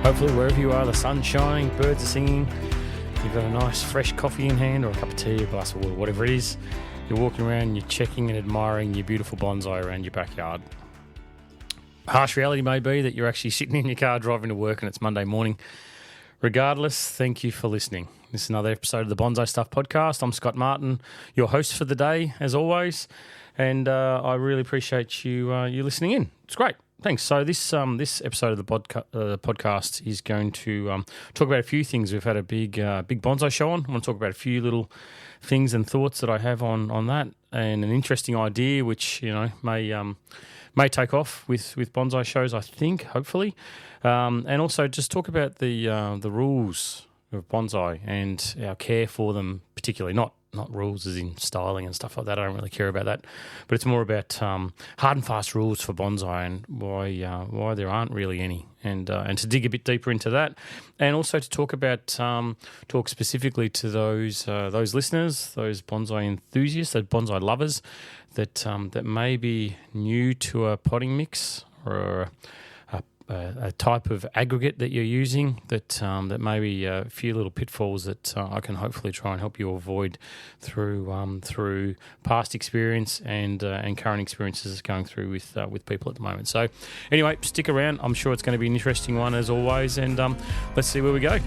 Hopefully wherever you are, the sun's shining, birds are singing, you've got a nice fresh coffee in hand or a cup of tea, a glass of water, whatever it is. You're walking around and you're checking and admiring your beautiful bonsai around your backyard. Harsh reality may be that you're actually sitting in your car driving to work and it's Monday morning. Regardless, thank you for listening. This is another episode of the Bonsai Stuff podcast. I'm Scott Martin, your host for the day, as always, and I really appreciate you listening in. It's great. Thanks. So this episode of the podcast is going to talk about a few things. We've had a big bonsai show on. I want to talk about a few little things and thoughts that I have on that, and an interesting idea which may take off with bonsai shows, I think, hopefully, and also just talk about the rules of bonsai and our care for them, particularly not rules as in styling and stuff like that. I don't really care about that, but it's more about hard and fast rules for bonsai and why there aren't really any, and to dig a bit deeper into that, and also to talk about talk specifically to those listeners, those bonsai enthusiasts, those bonsai lovers that may be new to a potting mix or a type of aggregate that you're using that may be a few little pitfalls that I can hopefully try and help you avoid through past experience and current experiences going through with people at the moment. So anyway, stick around. I'm sure it's going to be an interesting one as always, and let's see where we go.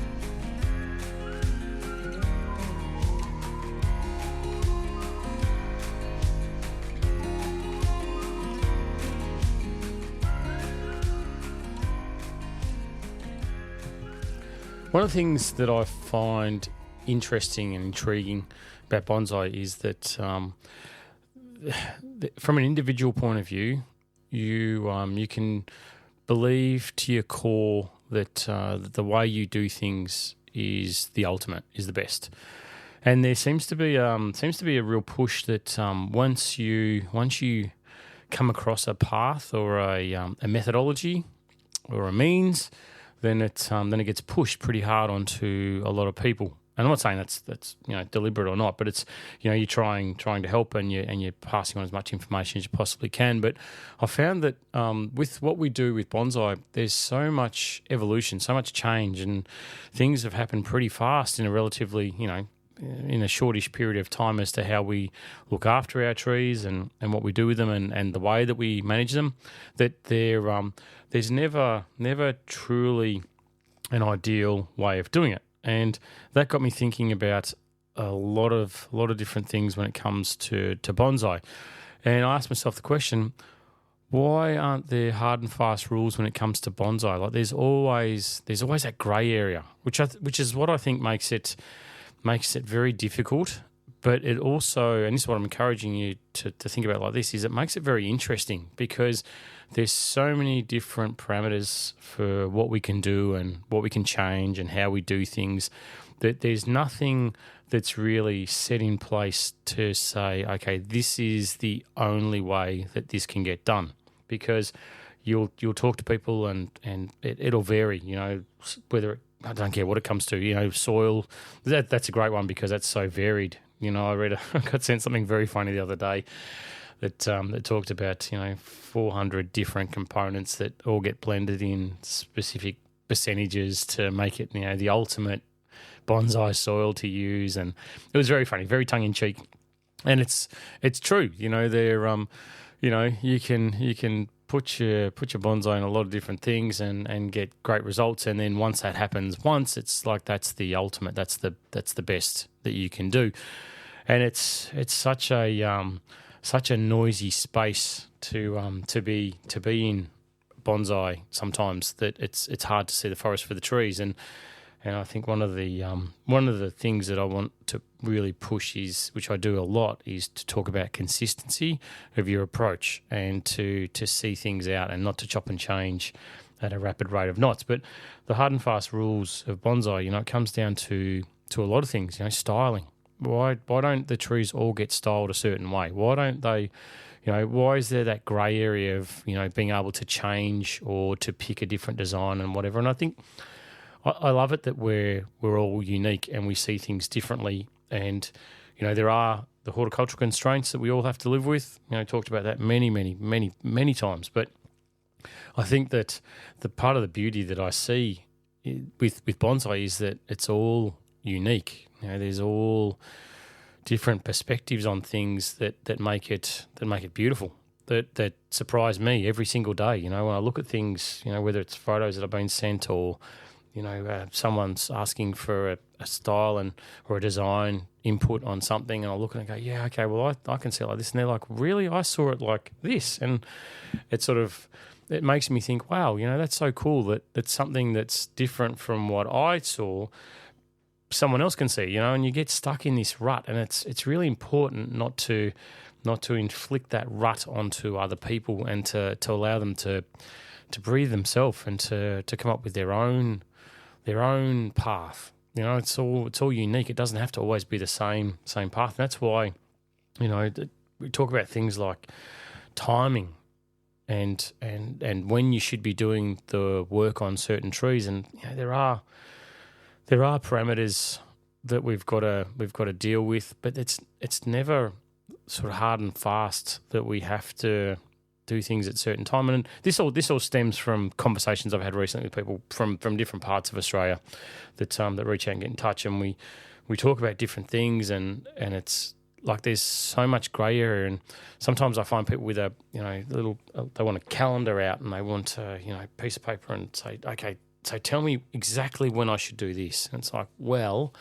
One of the things that I find interesting and intriguing about bonsai is that from an individual point of view, you can believe to your core that the way you do things is the ultimate, is the best. And there seems to be a real push that once you come across a path or a methodology or a means, then it gets pushed pretty hard onto a lot of people. And I'm not saying that's deliberate or not, but it's you're trying to help and you're passing on as much information as you possibly can. But I found that with what we do with bonsai, there's so much evolution, so much change, and things have happened pretty fast in a relatively in a shortish period of time as to how we look after our trees and what we do with them and the way that we manage them, that there's never truly an ideal way of doing it. And that got me thinking about a lot of different things when it comes to bonsai. And I asked myself the question, why aren't there hard and fast rules when it comes to bonsai? Like there's always that grey area, which is what I think makes it very difficult, but it also, and this is what I'm encouraging you to think about like this, is it makes it very interesting because there's so many different parameters for what we can do and what we can change and how we do things, that there's nothing that's really set in place to say, okay, this is the only way that this can get done, because you'll talk to people and it'll vary, whether it, I don't care what it comes to, soil. That's a great one because that's so varied. I got sent something very funny the other day that talked about 400 different components that all get blended in specific percentages to make it the ultimate bonsai soil to use, and it was very funny, very tongue in cheek, and it's true. You can put your bonsai in a lot of different things and get great results, and then once that happens, it's like that's the ultimate, that's the best that you can do, and it's such a noisy space to be in bonsai sometimes that it's hard to see the forest for the trees, and I think one of the things that I want to really push is, which I do a lot, is to talk about consistency of your approach and to see things out and not to chop and change at a rapid rate of knots. But the hard and fast rules of bonsai, it comes down to a lot of things, styling. Why don't the trees all get styled a certain way? Why don't they, why is there that grey area of, being able to change or to pick a different design and whatever? And I think I love it that we're all unique and we see things differently. And, there are the horticultural constraints that we all have to live with. Talked about that many times. But I think that the part of the beauty that I see with bonsai is that it's all unique. There's all different perspectives on things that make it beautiful. That surprise me every single day. When I look at things, whether it's photos that have been sent or someone's asking for a style or a design input on something, and I look and I go, yeah, okay, well I can see it like this, and they're like, really, I saw it like this, and it makes me think, wow, that's so cool that's something that's different from what I saw, someone else can see, and you get stuck in this rut, and it's really important not to inflict that rut onto other people, and to allow them to breathe themselves and to come up with their own path. It's all unique. It doesn't have to always be the same path. And that's why, we talk about things like timing and when you should be doing the work on certain trees. And there are parameters that we've got to deal with, but it's never sort of hard and fast that we have to do things at certain time. And this all stems from conversations I've had recently with people from different parts of Australia that reach out and get in touch, and we talk about different things, and it's like there's so much grey area. And sometimes I find people with a they want a calendar out, and they want a piece of paper and say, okay, so tell me exactly when I should do this. And it's like, well,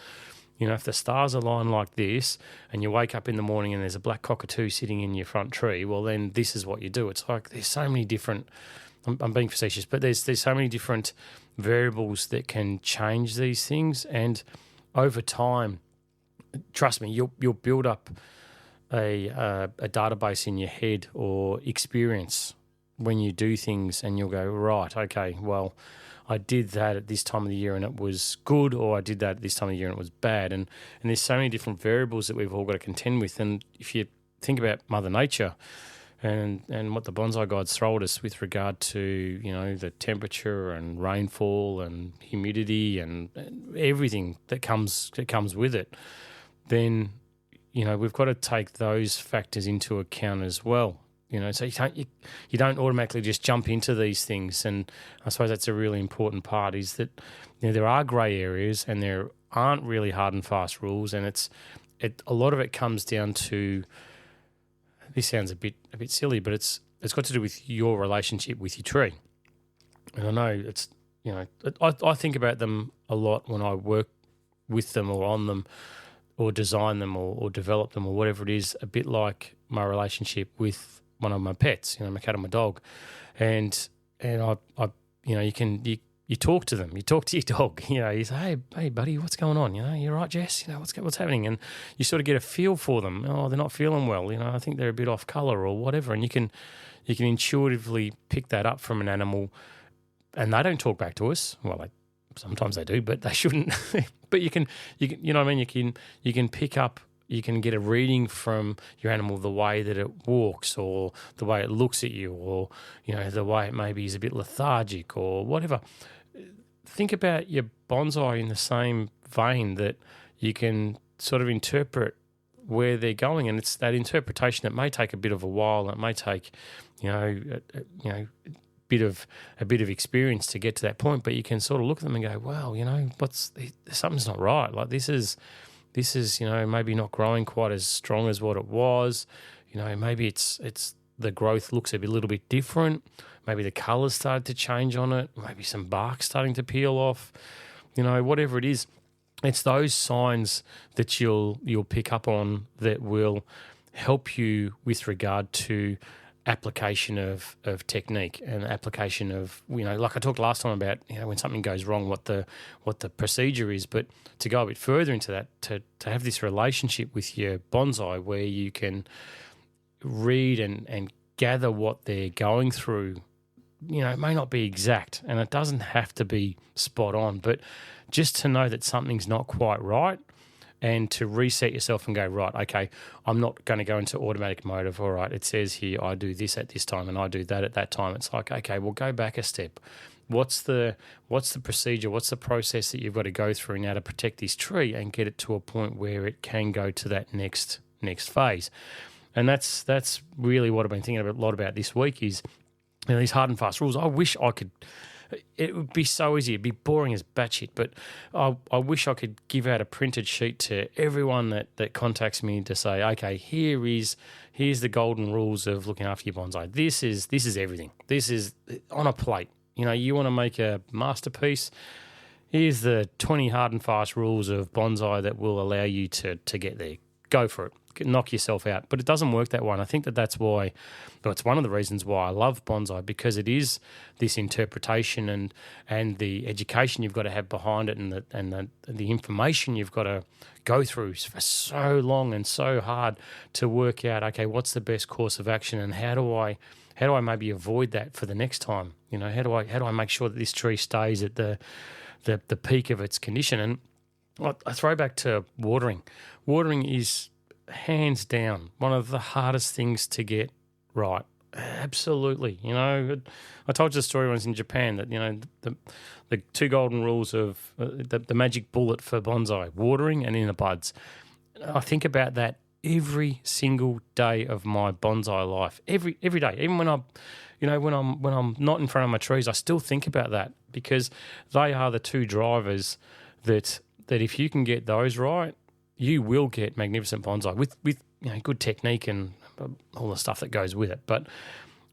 if the stars align like this and you wake up in the morning and there's a black cockatoo sitting in your front tree, well, then this is what you do. It's like there's so many different, I'm being facetious, but there's so many different variables that can change these things. And over time, trust me, you'll build up a database in your head or experience when you do things, and you'll go, right, okay, well, I did that at this time of the year and it was good, or I did that at this time of the year and it was bad. And there's so many different variables that we've all got to contend with. And if you think about Mother Nature and what the bonsai gods throw at us with regard to, the temperature and rainfall and humidity and everything that comes with it, then, we've got to take those factors into account as well. So you don't automatically just jump into these things, and I suppose that's a really important part, is that there are grey areas and there aren't really hard and fast rules, and a lot of it comes down to, this sounds a bit silly, but it's got to do with your relationship with your tree. And I know it's I think about them a lot when I work with them or on them or design them or develop them or whatever it is, a bit like my relationship with one of my pets, my cat and my dog, and I you talk to them, you talk to your dog, you say, hey buddy, what's going on? You're right, Jess, what's happening, and you sort of get a feel for them. Oh, they're not feeling well, I think they're a bit off colour or whatever, and you can intuitively pick that up from an animal, and they don't talk back to us. Well, sometimes they do, but they shouldn't. But you can you know what I mean. You can pick up. You can get a reading from your animal, the way that it walks or the way it looks at you, or, the way it maybe is a bit lethargic or whatever. Think about your bonsai in the same vein, that you can sort of interpret where they're going, and it's that interpretation that may take a bit of a while. It may take, a bit of experience to get to that point, but you can sort of look at them and go, wow, something's not right. Like this is, maybe not growing quite as strong as what it was. Maybe it's the growth looks a little bit different. Maybe the colours started to change on it. Maybe some bark starting to peel off. Whatever it is, it's those signs that you'll pick up on that will help you with regard to application of technique and application of, like I talked last time about, when something goes wrong, what the procedure is. But to go a bit further into that, to have this relationship with your bonsai where you can read and gather what they're going through. It may not be exact, and it doesn't have to be spot on, but just to know that something's not quite right, and to reset yourself and go, right, okay, I'm not going to go into automatic mode of, all right, it says here I do this at this time and I do that at that time. It's like, okay, well, go back a step. What's the procedure? What's the process that you've got to go through now to protect this tree and get it to a point where it can go to that next phase? And that's really what I've been thinking a lot about this week is these hard and fast rules. I wish I could it would be so easy. It'd be boring as batshit. But I wish I could give out a printed sheet to everyone that contacts me to say, okay, here's the golden rules of looking after your bonsai. This is everything. This is on a plate. You want to make a masterpiece. Here's the 20 hard and fast rules of bonsai that will allow you to get there. Go for it. Knock yourself out. But it doesn't work that way. And I think that's why, it's one of the reasons why I love bonsai, because it is this interpretation and the education you've got to have behind it, and the information you've got to go through for so long and so hard to work out, okay, what's the best course of action, and how do I maybe avoid that for the next time? How do I make sure that this tree stays at the peak of its condition? And I throw back to watering. Watering is hands down one of the hardest things to get right. Absolutely. I told you the story when I was in Japan that, the two golden rules of the magic bullet for bonsai: watering and inner buds. I think about that every single day of my bonsai life. Every day. Even when I'm not in front of my trees, I still think about that, because they are the two drivers that if you can get those right, you will get magnificent bonsai with good technique and all the stuff that goes with it. But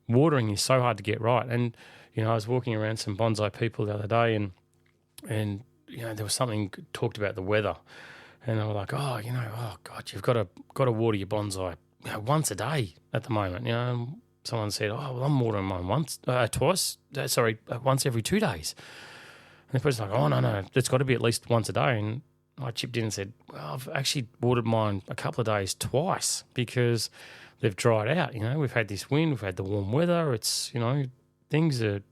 watering is so hard to get right. And I was walking around some bonsai people the other day, and there was something talked about the weather, and they were like, oh God, you've got to water your bonsai once a day at the moment. Someone said, oh well, I'm watering mine once every 2 days. And the person's like, oh no, it's got to be at least once a day. And I chipped in and said, well, I've actually watered mine a couple of days twice, because they've dried out. We've had this wind, we've had the warm weather. It's,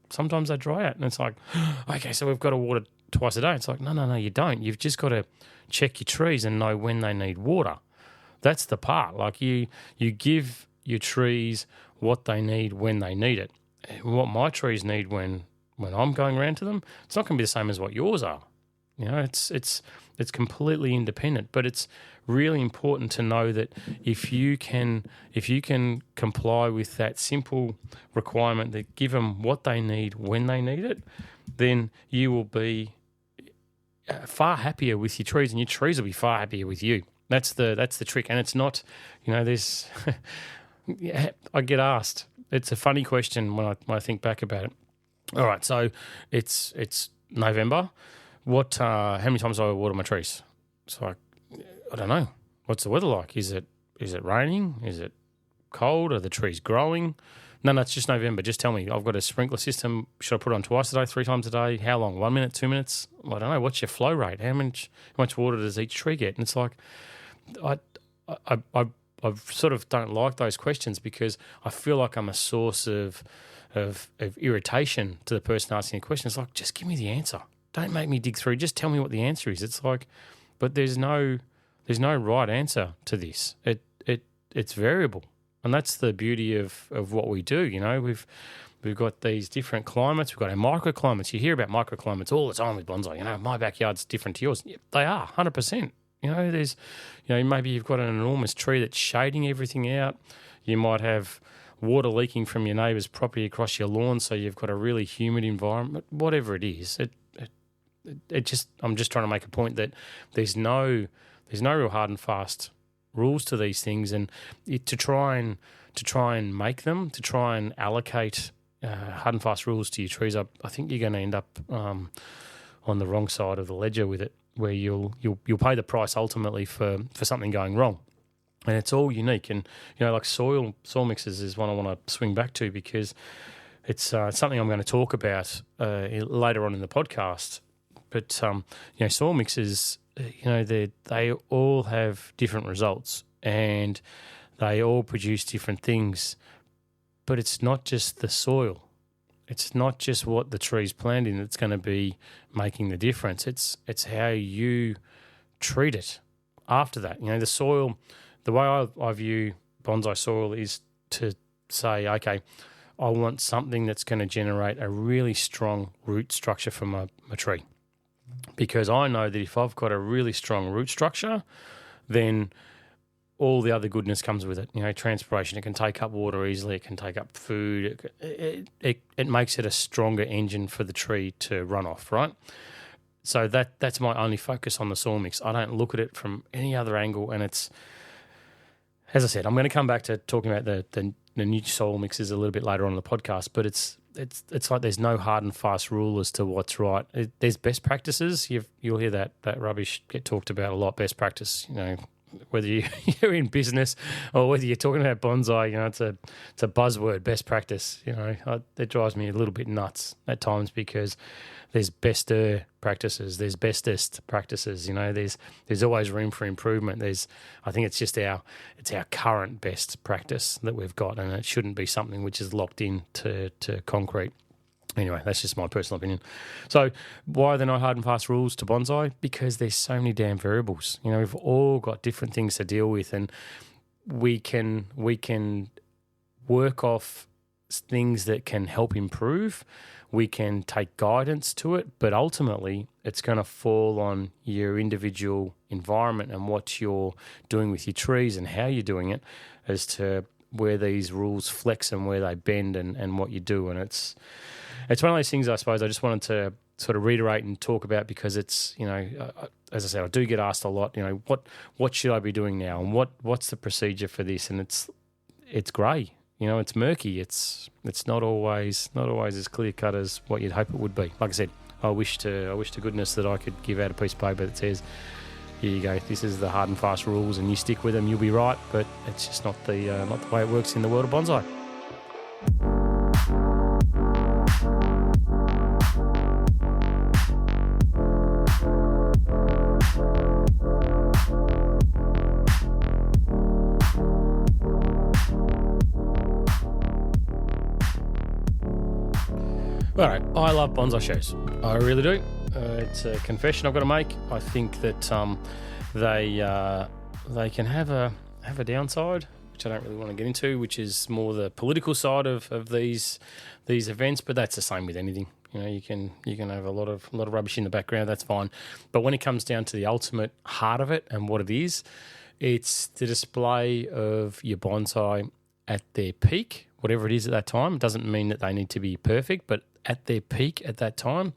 sometimes they dry out. And it's like, okay, so we've got to water twice a day. It's like, no, you don't. You've just got to check your trees and know when they need water. That's the part. Like you give your trees what they need when they need it. What my trees need when I'm going around to them, it's not going to be the same as what yours are. It's completely independent, but it's really important to know that if you can comply with that simple requirement, that give them what they need when they need it, then you will be far happier with your trees, and your trees will be far happier with you. That's the trick. And it's not, there's I get asked. It's a funny question when I think back about it. All right, so it's November. How many times do I water my trees? It's like, I don't know. What's the weather like? Is it raining? Is it cold? Are the trees growing? No, it's just November. Just tell me. I've got a sprinkler system. Should I put it on twice a day, 3 times a day? How long? 1 minute, 2 minutes? I don't know. What's your flow rate? How much water does each tree get? And it's like, I sort of don't like those questions, because I feel like I'm a source of irritation to the person asking the question. It's like, just give me the answer. Don't make me dig through. Just tell me what the answer is. It's like, but there's no right answer to this. It's variable, and that's the beauty of what we do. We've got these different climates. We've got our microclimates. You hear about microclimates all the time with bonsai. My backyard's different to yours. Yeah, they are 100%. There's, maybe you've got an enormous tree that's shading everything out. You might have water leaking from your neighbour's property across your lawn, so you've got a really humid environment. Whatever it is, I'm just trying to make a point that there's no real hard and fast rules to these things, and to try and make them, to try and allocate hard and fast rules to your trees, I think you're going to end up on the wrong side of the ledger with it, where you'll pay the price ultimately for something going wrong. And it's all unique. And like soil mixes is one I want to swing back to, because it's something I'm going to talk about later on in the podcast. But soil mixes, they all have different results, and they all produce different things. But it's not just the soil. It's not just what the tree's planted in that's going to be making the difference. It's how you treat it after that. The soil, the way I view bonsai soil is to say, okay, I want something that's going to generate a really strong root structure for my tree. Because I know that if I've got a really strong root structure, then all the other goodness comes with it. Transpiration, it can take up water easily, it can take up food. It makes it a stronger engine for the tree to run off, right? So that's my only focus on the soil mix. I don't look at it from any other angle, and it's, as I said, I'm going to come back to talking about the new soil mixes a little bit later on in the podcast, but it's like there's no hard and fast rule as to what's right. There's best practices. You'll hear that rubbish get talked about a lot, best practice, whether you're in business or whether you're talking about bonsai, it's a buzzword, best practice. It drives me a little bit nuts at times because there's bester practices, there's bestest practices. There's always room for improvement. I think it's just our current best practice that we've got, and it shouldn't be something which is locked in to concrete. Anyway, that's just my personal opinion. So why are there not hard and fast rules to bonsai? Because there's so many damn variables. We've all got different things to deal with, and we can work off things that can help improve. We can take guidance to it, but ultimately it's going to fall on your individual environment and what you're doing with your trees and how you're doing it as to where these rules flex and where they bend and what you do. And it's one of those things, I suppose, I just wanted to sort of reiterate and talk about because it's, as I said, I do get asked a lot, what should I be doing now, and what's the procedure for this? And it's grey, it's murky. It's not always as clear cut as what you'd hope it would be. Like I said, I wish to goodness that I could give out a piece of paper that says, here you go, this is the hard and fast rules, and you stick with them, you'll be right. But it's just not the way it works in the world of bonsai. All right, I love bonsai shows. I really do. It's a confession I've got to make. I think that they can have a downside, which I don't really want to get into, which is more the political side of these events. But that's the same with anything. You can have a lot of rubbish in the background. That's fine. But when it comes down to the ultimate heart of it and what it is, it's the display of your bonsai at their peak, whatever it is at that time. It doesn't mean that they need to be perfect, but at their peak at that time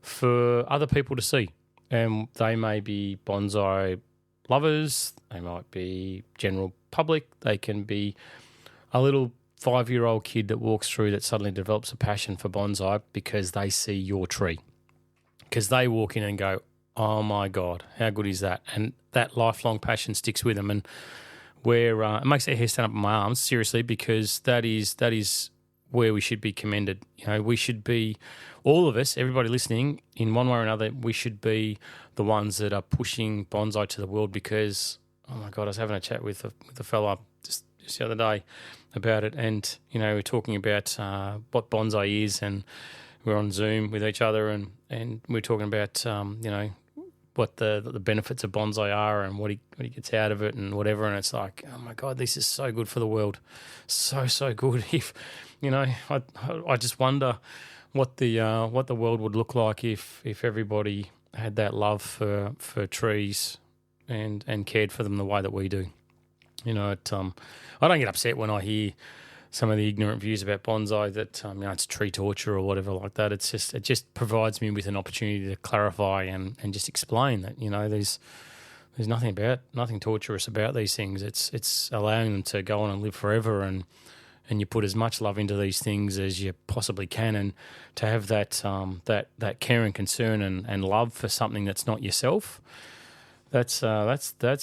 for other people to see. And they may be bonsai lovers, they might be general public, they can be a little 5-year-old kid that walks through that suddenly develops a passion for bonsai because they see your tree. Because they walk in and go, oh my God, how good is that? And that lifelong passion sticks with them. And it makes their hair stand up on my arms, seriously, because that is where we should be commended. We should be, all of us, everybody listening, in one way or another, we should be the ones that are pushing bonsai to the world because, oh my God, I was having a chat with a fella just the other day about it, and, we're talking about what bonsai is, and we're on Zoom with each other, and we're talking about, what the benefits of bonsai are and what he gets out of it and whatever. And it's like, oh my God, this is so good for the world. So good. If, I just wonder what the world would look like if everybody had that love for trees and cared for them the way that we do. I don't get upset when I hear some of the ignorant views about bonsai that it's tree torture or whatever like that. It just provides me with an opportunity to clarify and just explain that there's nothing torturous about these things. It's allowing them to go on and live forever, and you put as much love into these things as you possibly can, and to have that care and concern and love for something that's not yourself. That's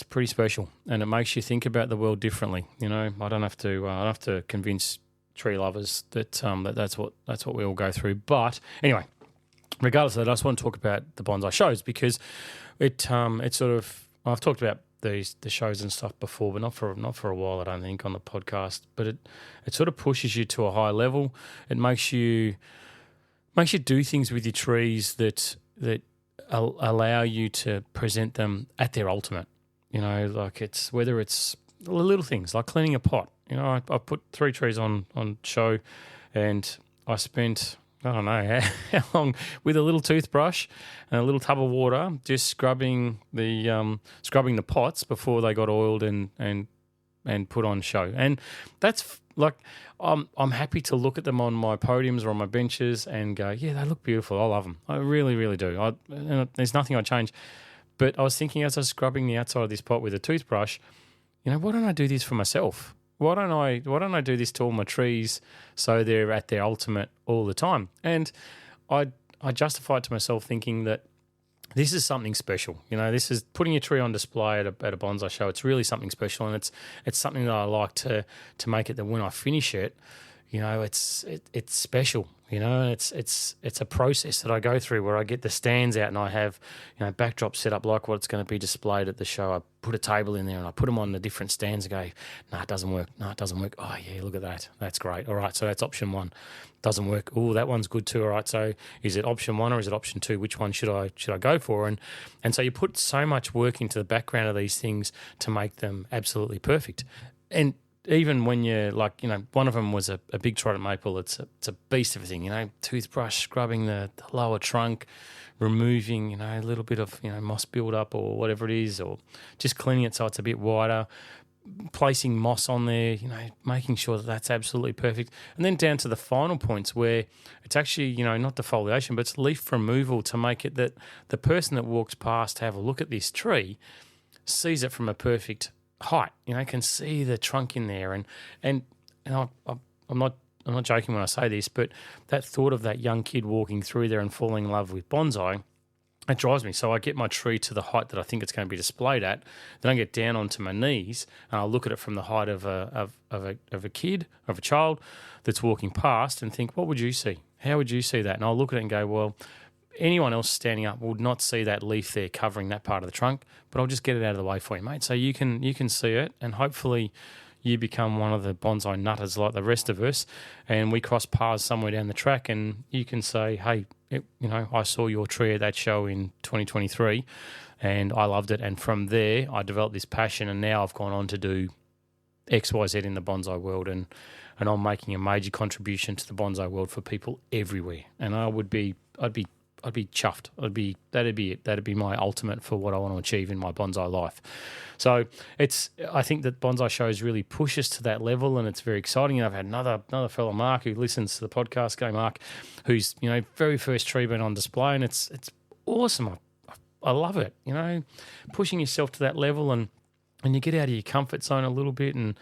pretty special, and it makes you think about the world differently. I don't have to convince tree lovers that's what we all go through. But anyway, regardless of that, I just want to talk about the bonsai shows because it sort of, I've talked about the shows and stuff before, but not for a while, I don't think, on the podcast. But it sort of pushes you to a high level. It makes you do things with your trees that allow you to present them at their ultimate. Like whether it's little things like cleaning a pot. I put 3 trees on show, and I spent, I don't know how long, with a little toothbrush and a little tub of water, just scrubbing the pots before they got oiled and and put on show. And that's like, I'm happy to look at them on my podiums or on my benches and go, yeah, they look beautiful. I love them. I really, really do. There's nothing I'd change. But I was thinking as I was scrubbing the outside of this pot with a toothbrush, why don't I do this for myself? Why don't I do this to all my trees so they're at their ultimate all the time? And I justified to myself thinking that this is something special. This is putting your tree on display at a bonsai show. It's really something special, and it's something that I like to make it that when I finish it, it's special. And it's a process that I go through where I get the stands out and I have backdrops set up like what's going to be displayed at the show. I put a table in there and I put them on the different stands and go, no, it doesn't work. No, it doesn't work. Oh yeah, look at that. That's great. All right, so that's option 1. Doesn't work. Oh, that one's good too. All right, so is it option 1 or is it option 2? Which one should I go for? And so you put so much work into the background of these things to make them absolutely perfect. And even when you're like, one of them was a big trident maple. It's a beast of a thing, toothbrush, scrubbing the lower trunk, removing, a little bit of, moss buildup or whatever it is, or just cleaning it so it's a bit wider, placing moss on there, making sure that that's absolutely perfect. And then down to the final points where it's actually, not defoliation, but it's leaf removal to make it that the person that walks past to have a look at this tree sees it from a perfect height, can see the trunk in there, and I'm not joking when I say this, but that thought of that young kid walking through there and falling in love with bonsai, it drives me. So I get my tree to the height that I think it's going to be displayed at, then I get down onto my knees and I look at it from the height of a kid, of a child that's walking past, and think, what would you see? How would you see that? And I'll look at it and go, well, anyone else standing up would not see that leaf there covering that part of the trunk, but I'll just get it out of the way for you, mate. So you can see it, and hopefully you become one of the bonsai nutters like the rest of us, and we cross paths somewhere down the track, and you can say, hey, I saw your tree at that show in 2023, and I loved it. And from there, I developed this passion, and now I've gone on to do X, Y, Z in the bonsai world, and I'm making a major contribution to the bonsai world for people everywhere. And I'd be chuffed. That'd be it. That'd be my ultimate for what I want to achieve in my bonsai life. So I think that bonsai shows really push us to that level, and it's very exciting. And I've had another fellow, Mark, who listens to the podcast. Go, Mark, who's very first tree been on display, and it's awesome. I love it. Pushing yourself to that level, and you get out of your comfort zone a little bit, and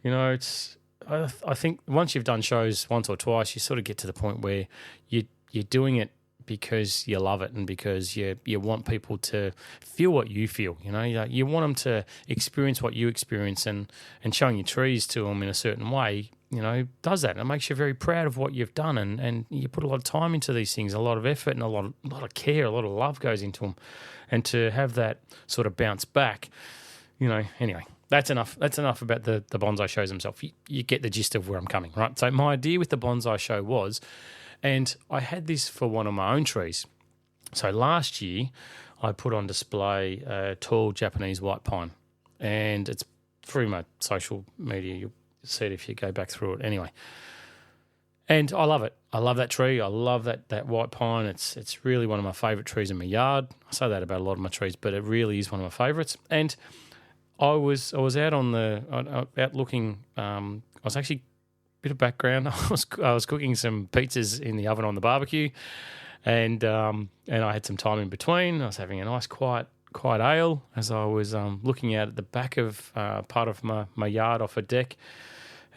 I think once you've done shows once or twice, you sort of get to the point where you're doing it because you love it and because you want people to feel what you feel. You want them to experience what you experience, and showing your trees to them in a certain way, does that. And it makes you very proud of what you've done, and you put a lot of time into these things, a lot of effort and a lot of care, a lot of love goes into them. And to have that sort of bounce back, anyway. That's enough about the bonsai shows themselves. You get the gist of where I'm coming, right? So my idea with the bonsai show was, and I had this for one of my own trees. So last year, I put on display a tall Japanese white pine, and it's through my social media. You'll see it if you go back through it. Anyway, and I love it. I love that tree. I love that white pine. It's really one of my favourite trees in my yard. I say that about a lot of my trees, but it really is one of my favourites. And I was out out looking. I was actually, bit of background. I was cooking some pizzas in the oven on the barbecue, and I had some time in between. I was having a nice quiet ale as I was looking out at the back of part of my yard off a deck,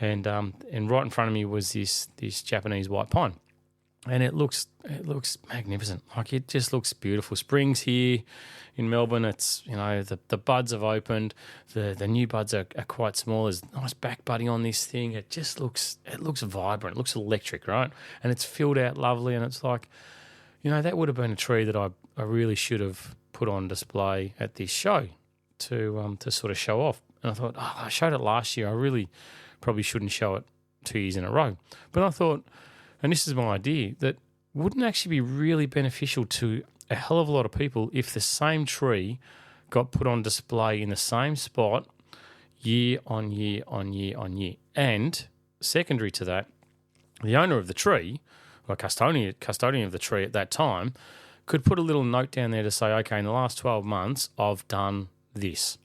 and right in front of me was this Japanese white pine, and it looks magnificent. Like, it just looks beautiful. Spring's here in Melbourne. It's the buds have opened. The new buds are quite small. There's nice back budding on this thing. It just looks vibrant. It looks electric, right? And it's filled out lovely. And it's like, that would have been a tree that I really should have put on display at this show to sort of show off. And I thought, I showed it last year. I really probably shouldn't show it 2 years in a row. But I thought, and this is my idea, that wouldn't actually be really beneficial to a hell of a lot of people if the same tree got put on display in the same spot year on year on year on year. And secondary to that, the owner of the tree, or custodian of the tree at that time, could put a little note down there to say, okay, in the last 12 months, I've done this.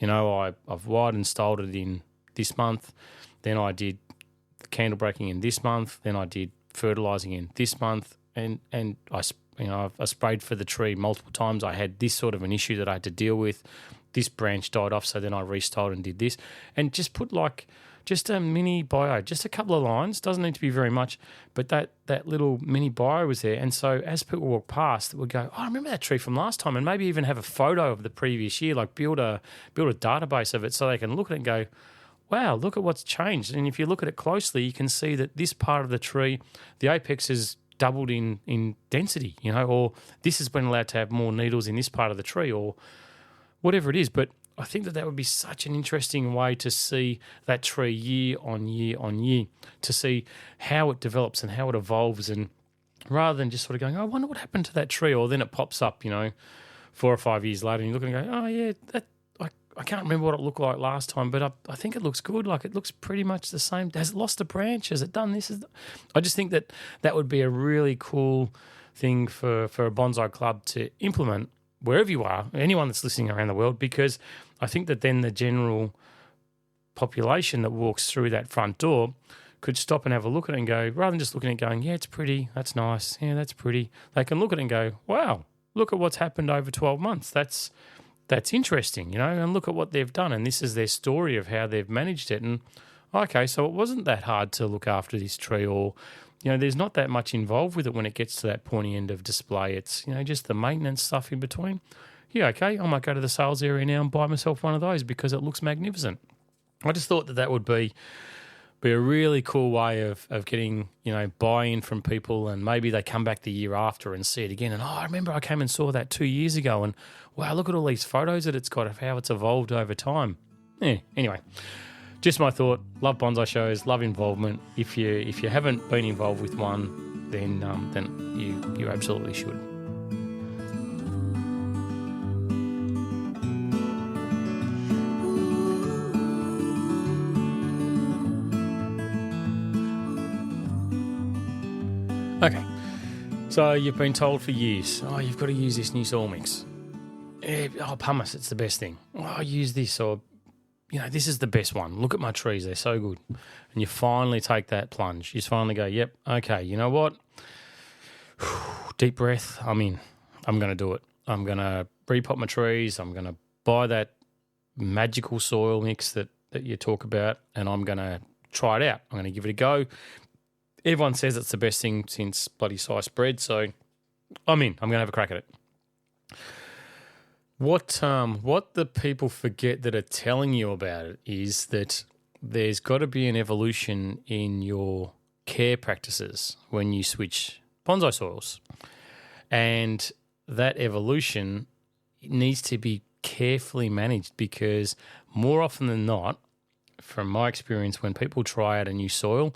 I've wired and styled it in this month. Then I did the candle breaking in this month. Then I did fertilizing in this month. And I sprayed for the tree multiple times. I had this sort of an issue that I had to deal with. This branch died off, so then I restyled and did this. And just put just a mini bio, just a couple of lines. Doesn't need to be very much, but that little mini bio was there. And so as people walk past, it would go, oh, I remember that tree from last time, and maybe even have a photo of the previous year, like build a database of it so they can look at it and go, wow, look at what's changed. And if you look at it closely, you can see that this part of the tree, the apex is doubled in density, or this has been allowed to have more needles in this part of the tree, or whatever it is. But I think that would be such an interesting way to see that tree year on year on year, to see how it develops and how it evolves, and rather than just sort of going, oh, I wonder what happened to that tree, or then it pops up, 4 or 5 years later, and you look and go, oh yeah, I can't remember what it looked like last time, but I think it looks good. Like, it looks pretty much the same. Has it lost a branch? Has it done this? I just think that would be a really cool thing for a bonsai club to implement wherever you are, anyone that's listening around the world, because I think that then the general population that walks through that front door could stop and have a look at it and go, rather than just looking at it going, yeah, it's pretty, that's nice, yeah, that's pretty. They can look at it and go, wow, look at what's happened over 12 months. That's interesting, and look at what they've done. And this is their story of how they've managed it. And okay, so it wasn't that hard to look after this tree, or, there's not that much involved with it when it gets to that pointy end of display. It's, just the maintenance stuff in between. Yeah, okay, I might go to the sales area now and buy myself one of those because it looks magnificent. I just thought that would be a really cool way of getting, buy-in from people, and maybe they come back the year after and see it again. And, I remember I came and saw that 2 years ago, and wow, look at all these photos that it's got of how it's evolved over time. Yeah, anyway, just my thought. Love bonsai shows, love involvement. If you haven't been involved with one, then you absolutely should. Okay, so you've been told for years, you've got to use this new soil mix. Pumice, it's the best thing. Use this, or, this is the best one. Look at my trees, they're so good. And you finally take that plunge. You finally go, yep, okay, you know what? Deep breath, I'm in. I'm going to do it. I'm going to repot my trees. I'm going to buy that magical soil mix that you talk about, and I'm going to try it out. I'm going to give it a go. Everyone says it's the best thing since bloody sliced bread, so I'm in. I'm going to have a crack at it. What the people forget that are telling you about it is that there's got to be an evolution in your care practices when you switch bonsai soils. And that evolution needs to be carefully managed, because more often than not, from my experience, when people try out a new soil,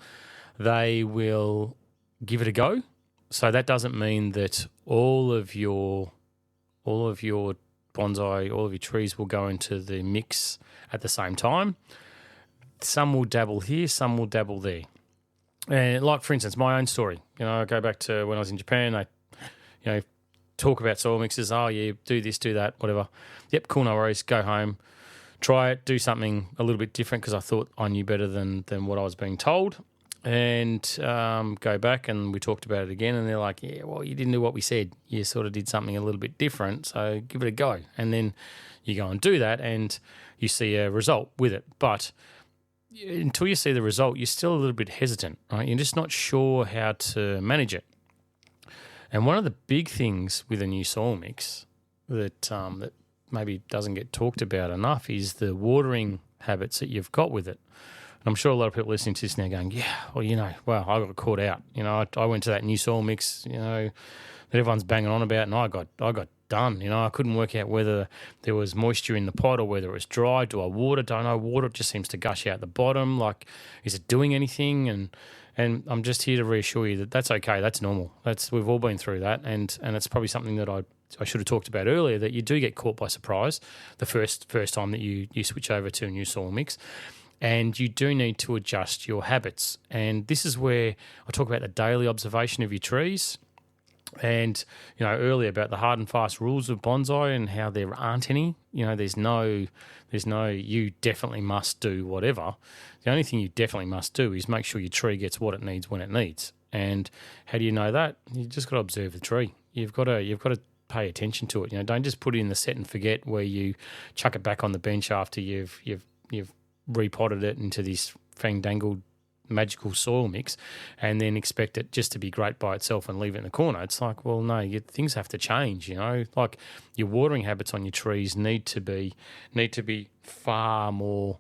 they will give it a go. So that doesn't mean that all of your bonsai, all of your trees will go into the mix at the same time. Some will dabble here, some will dabble there. And like, for instance, my own story. I go back to when I was in Japan. I, talk about soil mixes. Oh, yeah, do this, do that, whatever. Yep, cool, no worries. Go home, try it, do something a little bit different because I thought I knew better than what I was being told. And go back and we talked about it again, and they're like, yeah, well, you didn't do what we said. You sort of did something a little bit different, so give it a go. And then you go and do that and you see a result with it. But until you see the result, you're still a little bit hesitant, right? You're just not sure how to manage it. And one of the big things with a new soil mix that maybe doesn't get talked about enough is the watering habits that you've got with it. And I'm sure a lot of people listening to this now going, yeah, well, I got caught out. I went to that new soil mix, that everyone's banging on about, and I got done. I couldn't work out whether there was moisture in the pot or whether it was dry. Do I water? Don't I water? It just seems to gush out the bottom. Like, is it doing anything? And I'm just here to reassure you that that's okay. That's normal. We've all been through that, and it's probably something that I should have talked about earlier, that you do get caught by surprise the first time that you switch over to a new soil mix. And you do need to adjust your habits. And this is where I talk about the daily observation of your trees. And, earlier about the hard and fast rules of bonsai and how there aren't any. There's no you definitely must do whatever. The only thing you definitely must do is make sure your tree gets what it needs when it needs. And how do you know that? You just got to observe the tree. You've got to pay attention to it. Don't just put it in the set and forget, where you chuck it back on the bench after you've repotted it into this fandangled magical soil mix, and then expect it just to be great by itself and leave it in the corner. It's like, well, no, things have to change. Like your watering habits on your trees need to be far more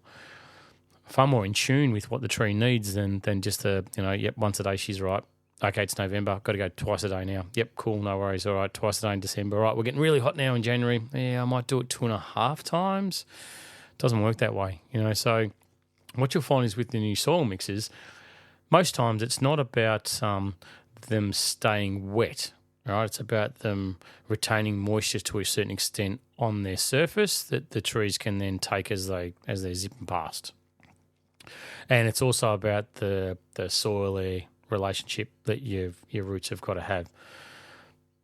in tune with what the tree needs than just once a day she's right. Okay, it's November, got to go twice a day now. Yep, cool, no worries. All right, twice a day in December. All right, we're getting really hot now in January. Yeah, I might do it 2.5 times. Doesn't work that way, so what you'll find is with the new soil mixes, most times it's not about them staying wet, right? It's about them retaining moisture to a certain extent on their surface that the trees can then take as they're zipping past. And it's also about the soil-air relationship that your roots have got to have.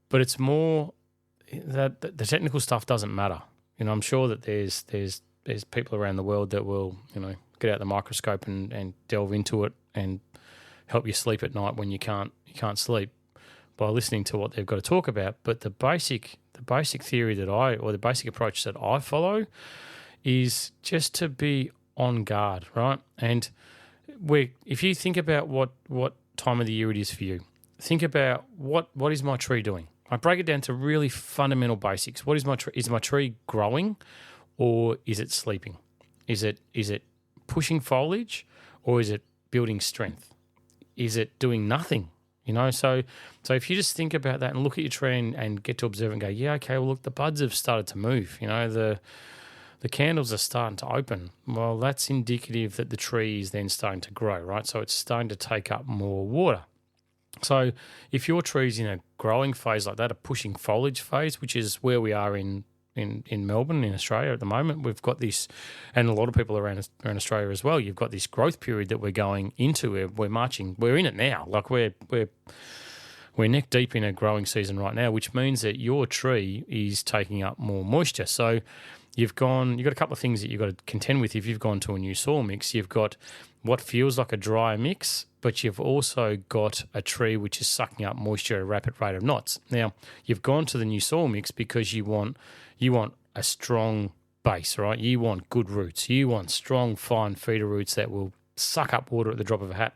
But it's more that the technical stuff doesn't matter. I'm sure that there's people around the world that will, get out the microscope and delve into it and help you sleep at night when you can't sleep by listening to what they've got to talk about. But the basic theory the basic approach that I follow is just to be on guard, right? And if you think about what time of the year it is for you, think about what is my tree doing? I break it down to really fundamental basics. What is my tree? Is my tree growing, or is it sleeping? Is it pushing foliage, or is it building strength? Is it doing nothing? So if you just think about that and look at your tree and get to observe and go, yeah, okay, well, look, the buds have started to move. The candles are starting to open. Well, that's indicative that the tree is then starting to grow, right? So it's starting to take up more water. So if your tree's in a growing phase like that, a pushing foliage phase, which is where we are in Melbourne, in Australia at the moment, we've got this, and a lot of people around Australia as well, you've got this growth period that we're going into. We're in it now. Like we're neck deep in a growing season right now, which means that your tree is taking up more moisture. So you've got a couple of things that you've got to contend with if you've gone to a new soil mix. You've got what feels like a dry mix, but you've also got a tree which is sucking up moisture at a rapid rate of knots. Now, you've gone to the new soil mix because you want a strong base, right? You want good roots. You want strong, fine feeder roots that will suck up water at the drop of a hat.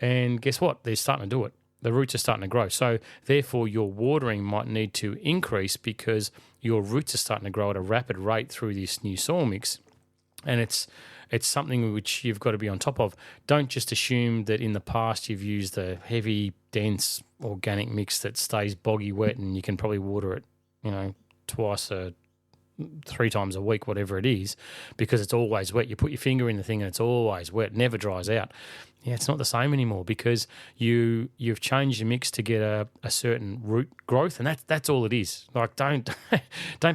And guess what? They're starting to do it. The roots are starting to grow. So therefore, your watering might need to increase because your roots are starting to grow at a rapid rate through this new soil mix. And it's something which you've got to be on top of. Don't just assume that in the past you've used a heavy, dense, organic mix that stays boggy wet and you can probably water it, 3 times a week, whatever it is, because it's always wet. You put your finger in the thing and it's always wet, never dries out. Yeah, it's not the same anymore because you've changed your mix to get a certain root growth, and that's all it is. Like don't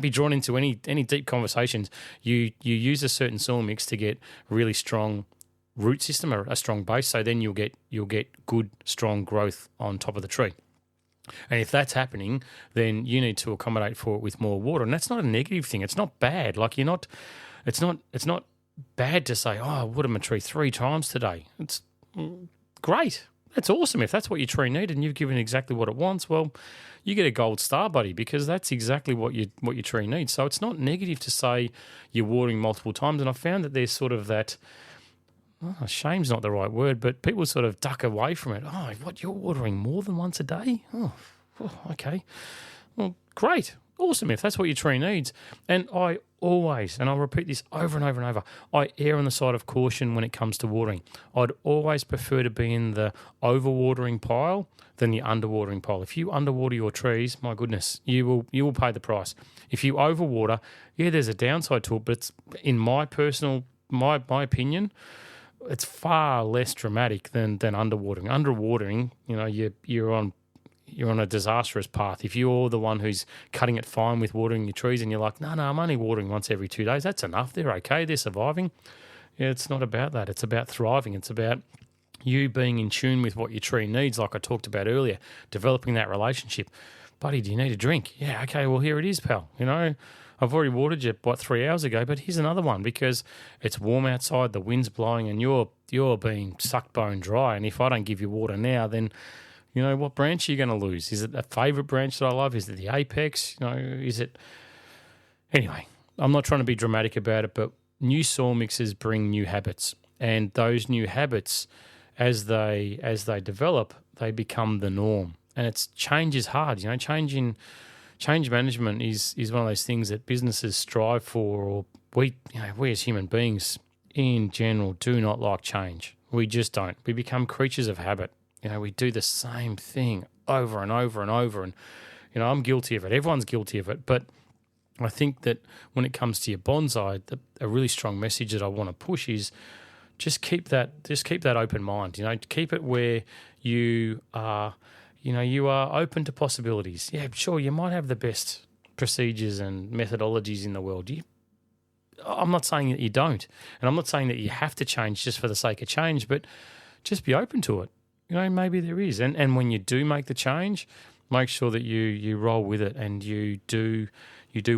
be drawn into any deep conversations. You use a certain soil mix to get really strong root system, or a strong base, so then you'll get good strong growth on top of the tree. And if that's happening, then you need to accommodate for it with more water, and that's not a negative thing. It's not bad. Like it's not bad to say, oh, I watered my tree 3 times today. It's great. That's awesome. If that's what your tree needed and you've given exactly what it wants, well, you get a gold star, buddy, because that's exactly what your tree needs. So it's not negative to say you're watering multiple times. And I found that there's sort of that, shame's not the right word, but people sort of duck away from it. Oh, what, you're watering more than once a day? Oh, okay. Well, great. Awesome if that's what your tree needs. And I always, and I'll repeat this over and over and over, I err on the side of caution when it comes to watering. I'd always prefer to be in the overwatering pile than the underwatering pile. If you underwater your trees, my goodness, you will pay the price. If you overwater, yeah, there's a downside to it, but it's, in my opinion, it's far less dramatic than underwatering. Underwatering, you're on a disastrous path. If you're the one who's cutting it fine with watering your trees and you're like, no, I'm only watering once every 2 days, that's enough. They're okay. They're surviving. Yeah, it's not about that. It's about thriving. It's about you being in tune with what your tree needs, like I talked about earlier, developing that relationship. Buddy, do you need a drink? Yeah, okay, well, here it is, pal. I've already watered you, 3 hours ago, but here's another one because it's warm outside, the wind's blowing, and you're being sucked bone dry. And if I don't give you water now, then, what branch are you going to lose? Is it a favourite branch that I love? Is it the apex? Is it... Anyway, I'm not trying to be dramatic about it, but new soil mixes bring new habits. And those new habits, as they develop, they become the norm. And change is hard. Change management is one of those things that businesses strive for, or we as human beings in general do not like change. We just don't. We become creatures of habit. We do the same thing over and over and over. And, I'm guilty of it. Everyone's guilty of it. But I think that when it comes to your bonsai, a really strong message that I want to push is just keep that open mind. Keep it where you are. You are open to possibilities. Yeah, sure, you might have the best procedures and methodologies in the world. I'm not saying that you don't, and I'm not saying that you have to change just for the sake of change, but just be open to it. Maybe there is. And when you do make the change, make sure that you roll with it and you do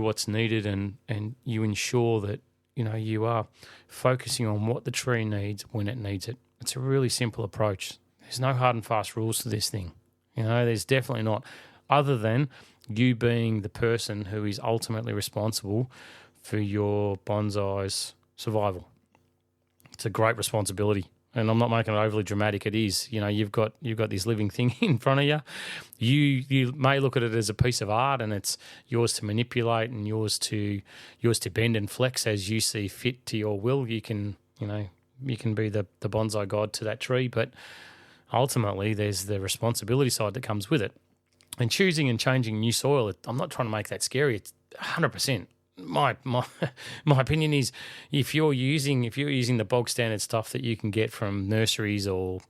what's needed and you ensure that, you are focusing on what the tree needs when it needs it. It's a really simple approach. There's no hard and fast rules to this thing. There's definitely not, other than you being the person who is ultimately responsible for your bonsai's survival. It's a great responsibility. And I'm not making it overly dramatic. It is. You've got this living thing in front of you. You may look at it as a piece of art, and it's yours to manipulate and yours to bend and flex as you see fit to your will. You can be the bonsai god to that tree, but ultimately there's the responsibility side that comes with it. And choosing and changing new soil, I'm not trying to make that scary. It's 100%. My opinion is if you're using the bog standard stuff that you can get from nurseries or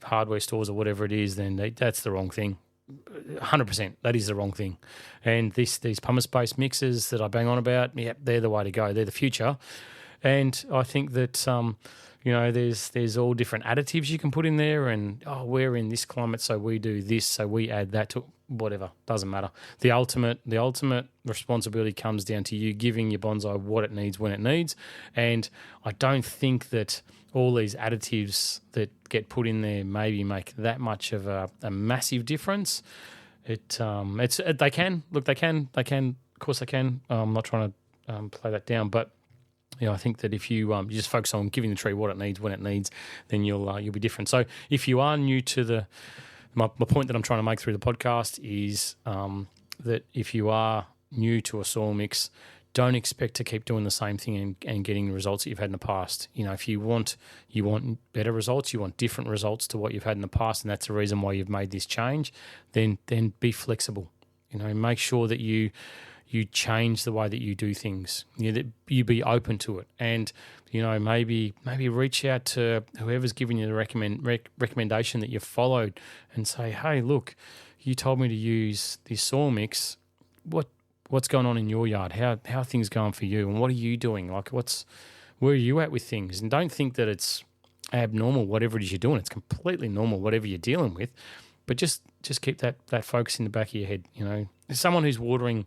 hardware stores or whatever it is, then that's the wrong thing. 100%, that is the wrong thing. And these pumice based mixes that I bang on about, yeah, they're the way to go. They're the future. And I think that there's all different additives you can put in there, and we're in this climate, so we do this, so we add that to whatever. Doesn't matter. The ultimate responsibility comes down to you giving your bonsai what it needs when it needs. And I don't think that all these additives that get put in there maybe make that much of a massive difference. They can. Of course they can. I'm not trying to play that down, but I think that if you just focus on giving the tree what it needs when it needs, then you'll be different. So if you are new to my point that I'm trying to make through the podcast is that if you are new to a soil mix, don't expect to keep doing the same thing and getting the results that you've had in the past. If you want better results, you want different results to what you've had in the past, and that's the reason why you've made this change, then be flexible. Make sure that you change the way that you do things. That you be open to it, and maybe reach out to whoever's giving you the recommendation that you've followed, and say, hey, look, you told me to use this soil mix. What's going on in your yard? How are things going for you, and what are you doing? Like, where are you at with things? And don't think that it's abnormal, whatever it is you're doing. It's completely normal, whatever you're dealing with. But just keep that focus in the back of your head. Someone who's watering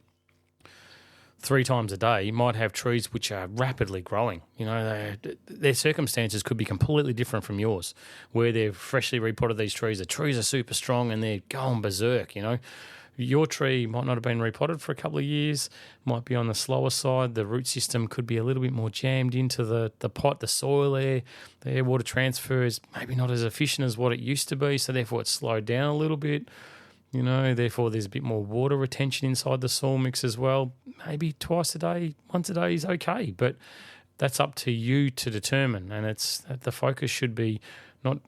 3 times a day might have trees which are rapidly growing. Their circumstances could be completely different from yours, where they've freshly repotted these trees. The trees are super strong and they're going berserk. Your tree might not have been repotted for a couple of years, might be on the slower side. The root system could be a little bit more jammed into the pot, the soil there. The air water transfer is maybe not as efficient as what it used to be, so therefore it's slowed down a little bit. Therefore there's a bit more water retention inside the soil mix as well. Maybe twice a day, once a day is okay, but that's up to you to determine. And the focus should be not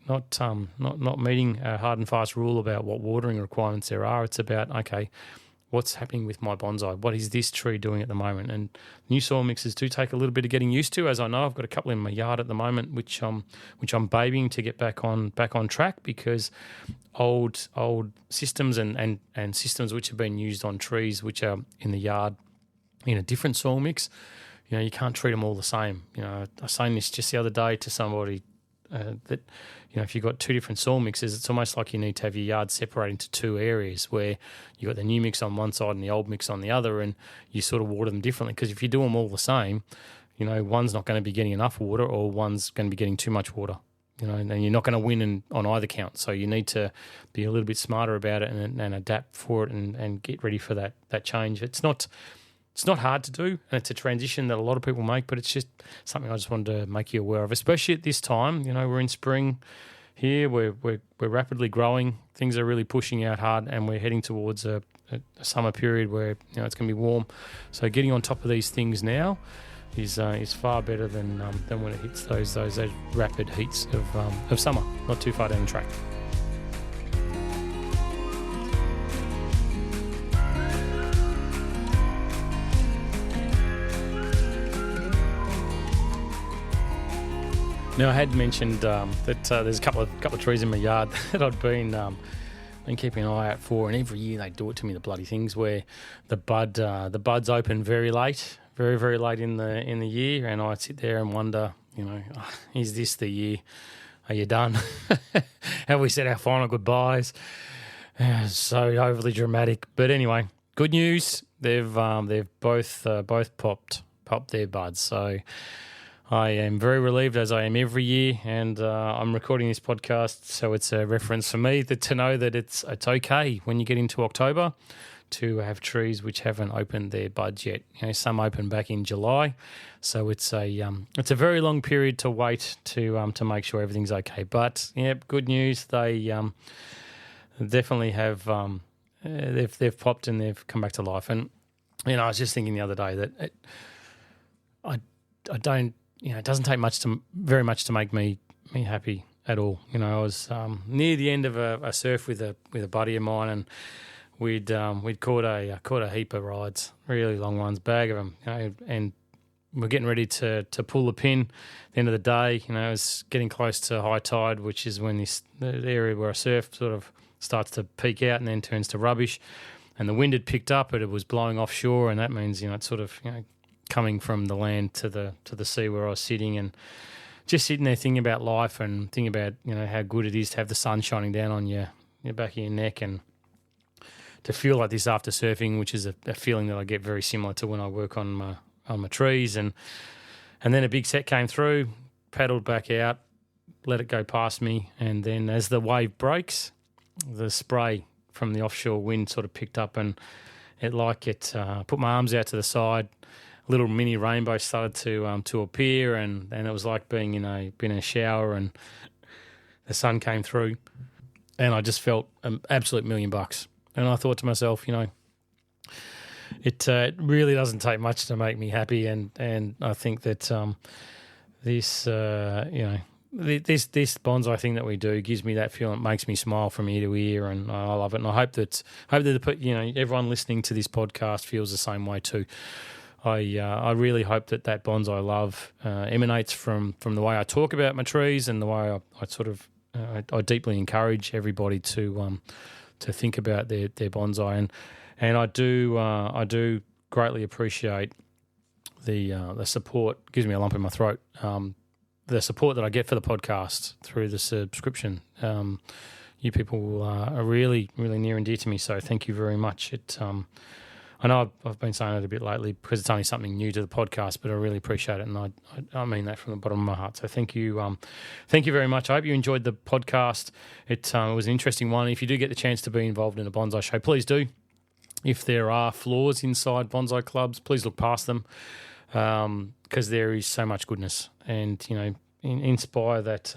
meeting a hard and fast rule about what watering requirements there are. It's about, okay, what's happening with my bonsai? What is this tree doing at the moment? And new soil mixes do take a little bit of getting used to. As I know, I've got a couple in my yard at the moment, which I'm babying to get back on track, because old systems and systems which have been used on trees which are in the yard in a different soil mix, you can't treat them all the same. I was saying this just the other day to somebody that, if you've got two different soil mixes, it's almost like you need to have your yard separated into two areas where you've got the new mix on one side and the old mix on the other, and you sort of water them differently. Because if you do them all the same, one's not going to be getting enough water or one's going to be getting too much water. And you're not going to win on either count. So you need to be a little bit smarter about it and adapt for it and get ready for that change. It's not hard to do, and it's a transition that a lot of people make, but it's just something I just wanted to make you aware of, especially at this time. We're in spring here. We're rapidly growing. Things are really pushing out hard, and we're heading towards a summer period where it's going to be warm. So getting on top of these things now is far better than when it hits those rapid heats of summer, not too far down the track. Now, I had mentioned that there's a couple of trees in my yard that I'd been keeping an eye out for, and every year they do it to me, the bloody things, where the buds open very late. Very, very late in the year, and I'd sit there and wonder, is this the year? Are you done? Have we said our final goodbyes? So overly dramatic. But anyway, good news. They've both popped their buds. So I am very relieved, as I am every year, and I'm recording this podcast, so it's a reference for me to know that it's okay when you get into October to have trees which haven't opened their buds yet. Some open back in July, so it's a very long period to wait to make sure everything's okay. But good news, they definitely have they've popped and they've come back to life. And I was just thinking the other day that I don't it doesn't take very much to make me happy at all. I was near the end of a surf with a buddy of mine, and we'd caught a heap of rides, really long ones, bag of them, and we're getting ready to pull the pin at the end of the day. It was getting close to high tide, which is when the area where I surf sort of starts to peak out and then turns to rubbish. And the wind had picked up, but it was blowing offshore, and that means it's sort of coming from the land to the sea where I was sitting, and just sitting there thinking about life and thinking about how good it is to have the sun shining down on your back of your neck, and to feel like this after surfing, which is a feeling that I get very similar to when I work on my trees. And then a big set came through, paddled back out, let it go past me, and then as the wave breaks, the spray from the offshore wind sort of picked up, and it put my arms out to the side. A little mini rainbow started to appear, and it was like being in a shower, and the sun came through, and I just felt an absolute $1,000,000. And I thought to myself, it really doesn't take much to make me happy, and I think that this bonsai thing that we do gives me that feeling. It makes me smile from ear to ear, and I love it. And I hope that everyone listening to this podcast feels the same way too. I really hope that bonsai love emanates from the way I talk about my trees, and the way I sort of I deeply encourage everybody to think about their bonsai, and I do greatly appreciate the support. It gives me a lump in my throat. The support that I get for the podcast through the subscription. You people are really, really near and dear to me, so thank you very much. I know I've been saying it a bit lately because it's only something new to the podcast, but I really appreciate it, and I mean that from the bottom of my heart. So thank you very much. I hope you enjoyed the podcast. It was an interesting one. If you do get the chance to be involved in a bonsai show, please do. If there are flaws inside bonsai clubs, please look past them, because there is so much goodness, and inspire that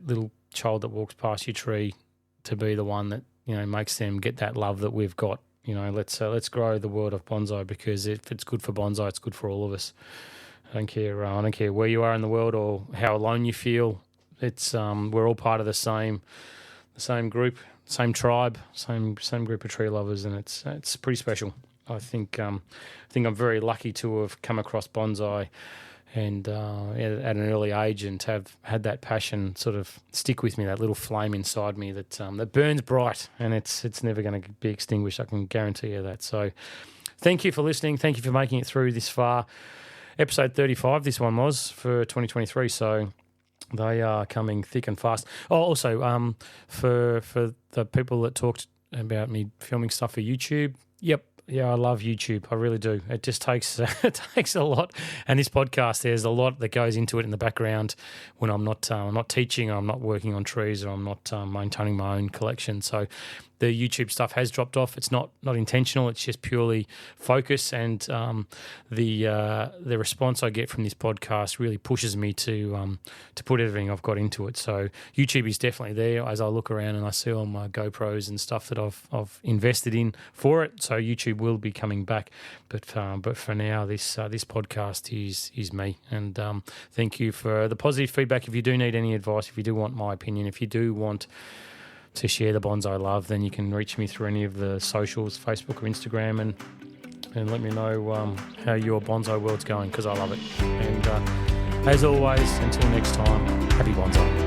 little child that walks past your tree to be the one that makes them get that love that we've got. Let's grow the world of bonsai, because if it's good for bonsai, it's good for all of us. I don't care where you are in the world or how alone you feel. It's we're all part of the same group, same tribe, same group of tree lovers, and it's pretty special. I think I'm very lucky to have come across bonsai and at an early age, and to have had that passion sort of stick with me, that little flame inside me that burns bright, and it's never going to be extinguished. I can guarantee you that. So thank you for listening. Thank you for making it through this far. Episode 35, this one was, for 2023. So They are coming thick and fast. Oh, also, for the people that talked about me filming stuff for YouTube, yep. Yeah, I love YouTube. I really do. It just takes it takes a lot. And this podcast, there's a lot that goes into it in the background when I'm not teaching, or I'm not working on trees, or I'm not maintaining my own collection. So the YouTube stuff has dropped off. It's not intentional. It's just purely focus, and the response I get from this podcast really pushes me to put everything I've got into it. So YouTube is definitely there as I look around and I see all my GoPros and stuff that I've invested in for it. So YouTube will be coming back, but for now, this podcast is me. And thank you for the positive feedback. If you do need any advice, if you do want my opinion, if you do want to share the Bonsai Love, then you can reach me through any of the socials, Facebook or Instagram, and let me know how your bonsai world's going, because I love it. And as always, until next time, happy bonsai.